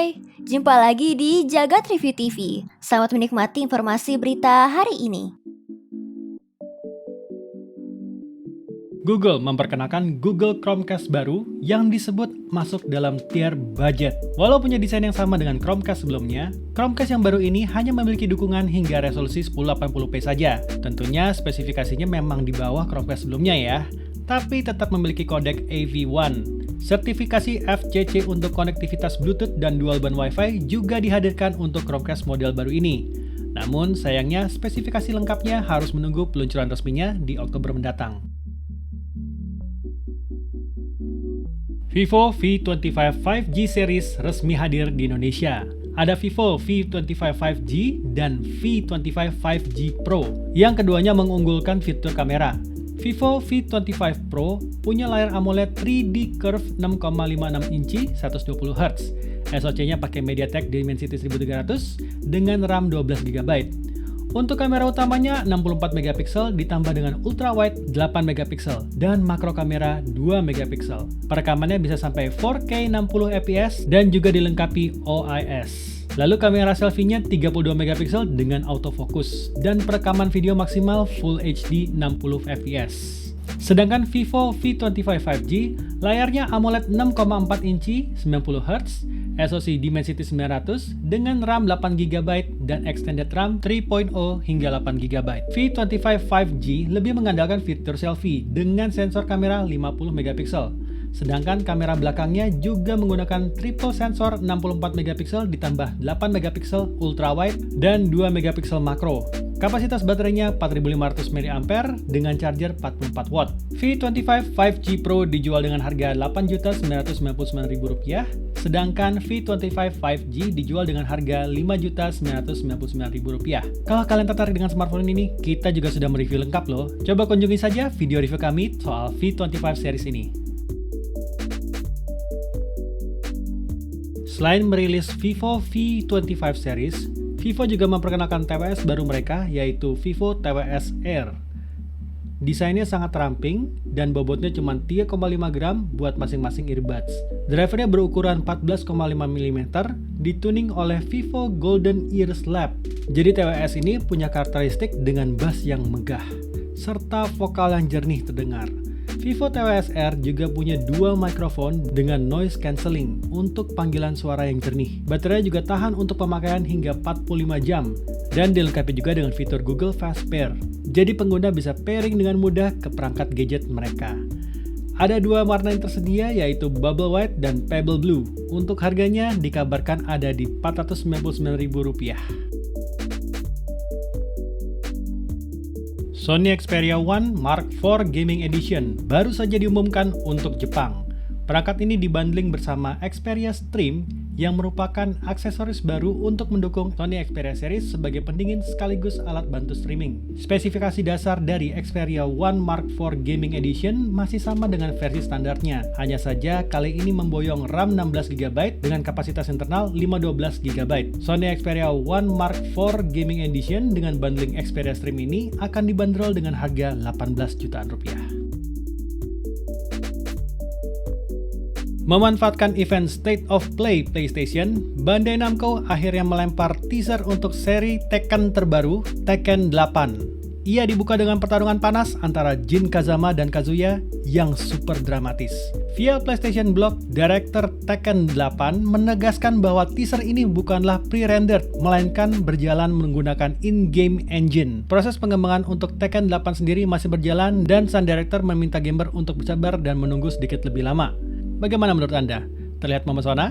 Hai, jumpa lagi di Jagat Review TV. Selamat menikmati informasi berita hari ini. Google memperkenalkan Google Chromecast baru yang disebut masuk dalam tier budget. Walau punya desain yang sama dengan Chromecast sebelumnya, Chromecast yang baru ini hanya memiliki dukungan hingga resolusi 1080p saja. Tentunya spesifikasinya memang di bawah Chromecast sebelumnya ya, tapi tetap memiliki kodek AV1. Sertifikasi FCC untuk konektivitas Bluetooth dan dual band Wi-Fi juga dihadirkan untuk Chromecast model baru ini. Namun sayangnya spesifikasi lengkapnya harus menunggu peluncuran resminya di Oktober mendatang. Vivo V25 5G series resmi hadir di Indonesia. Ada Vivo V25 5G dan V25 5G Pro, yang keduanya mengunggulkan fitur kamera. Vivo V25 Pro punya layar AMOLED 3D Curve 6,56 inci 120Hz. SoC-nya pakai MediaTek Dimensity 1300 dengan RAM 12GB. Untuk kamera utamanya 64MP ditambah dengan ultrawide 8MP dan makro kamera 2MP. Perekamannya bisa sampai 4K 60fps dan juga dilengkapi OIS. Lalu kamera selfie-nya 32MP dengan autofocus dan perekaman video maksimal Full HD 60fps. Sedangkan Vivo V25 5G layarnya AMOLED 6,4 inci 90Hz, SoC Dimensity 900 dengan RAM 8GB dan Extended RAM 3.0 hingga 8GB. V25 5G lebih mengandalkan fitur selfie dengan sensor kamera 50MP. Sedangkan kamera belakangnya juga menggunakan triple sensor 64MP ditambah 8MP ultrawide dan 2MP makro. Kapasitas baterainya 4500 mAh dengan charger 44W. V25 5G Pro dijual dengan harga Rp8.999.000, sedangkan V25 5G dijual dengan harga Rp5.999.000. Kalau kalian tertarik dengan smartphone ini, kita juga sudah mereview lengkap loh. Coba kunjungi saja video review kami soal V25 series ini. Selain merilis Vivo V25 series, Vivo juga memperkenalkan TWS baru mereka, yaitu Vivo TWS Air. Desainnya sangat ramping dan bobotnya cuma 3,5 gram buat masing-masing earbuds. Drivernya berukuran 14,5 mm, dituning oleh Vivo Golden Ears Lab. Jadi TWS ini punya karakteristik dengan bass yang megah, serta vokal yang jernih terdengar. Vivo TWS Air juga punya dual mikrofon dengan noise cancelling untuk panggilan suara yang jernih. Baterainya juga tahan untuk pemakaian hingga 45 jam dan dilengkapi juga dengan fitur Google Fast Pair. Jadi pengguna bisa pairing dengan mudah ke perangkat gadget mereka. Ada dua warna yang tersedia, yaitu Bubble White dan Pebble Blue. Untuk harganya dikabarkan ada di Rp499.000. Sony Xperia One Mark IV Gaming Edition baru saja diumumkan untuk Jepang. Perangkat ini dibundling bersama Xperia Stream yang merupakan aksesoris baru untuk mendukung Sony Xperia Series sebagai pendingin sekaligus alat bantu streaming. Spesifikasi dasar dari Xperia One Mark IV Gaming Edition masih sama dengan versi standarnya. Hanya saja kali ini memboyong RAM 16GB dengan kapasitas internal 512GB. Sony Xperia One Mark IV Gaming Edition dengan bundling Xperia Stream ini akan dibanderol dengan harga 18 jutaan rupiah. Memanfaatkan event State of Play PlayStation, Bandai Namco akhirnya melempar teaser untuk seri Tekken terbaru, Tekken 8. Ia dibuka dengan pertarungan panas antara Jin Kazama dan Kazuya yang super dramatis. Via PlayStation Blog, Director Tekken 8 menegaskan bahwa teaser ini bukanlah pre-rendered, melainkan berjalan menggunakan in-game engine. Proses pengembangan untuk Tekken 8 sendiri masih berjalan dan sang director meminta gamer untuk bersabar dan menunggu sedikit lebih lama. Bagaimana menurut Anda? Terlihat memesona?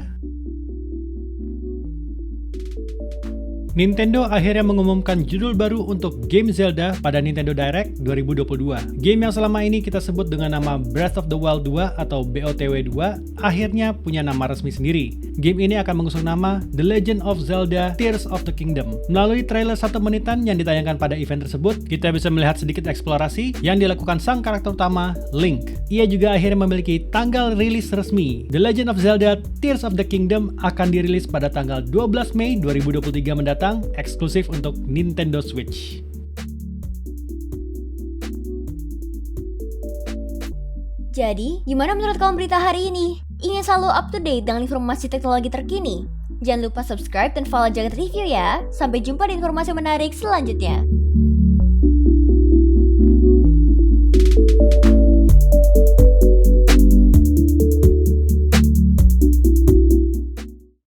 Nintendo akhirnya mengumumkan judul baru untuk game Zelda pada Nintendo Direct 2022. Game yang selama ini kita sebut dengan nama Breath of the Wild 2 atau BOTW 2 akhirnya punya nama resmi sendiri. Game ini akan mengusung nama The Legend of Zelda Tears of the Kingdom. Melalui trailer 1 menitan yang ditayangkan pada event tersebut, kita bisa melihat sedikit eksplorasi yang dilakukan sang karakter utama, Link. Ia juga akhirnya memiliki tanggal rilis resmi. The Legend of Zelda Tears of the Kingdom akan dirilis pada tanggal 12 Mei 2023 mendatang, eksklusif untuk Nintendo Switch. Jadi, gimana menurut kamu berita hari ini? Ingin selalu up to date dengan informasi teknologi terkini? Jangan lupa subscribe dan follow Jagat Review ya. Sampai jumpa di informasi menarik selanjutnya.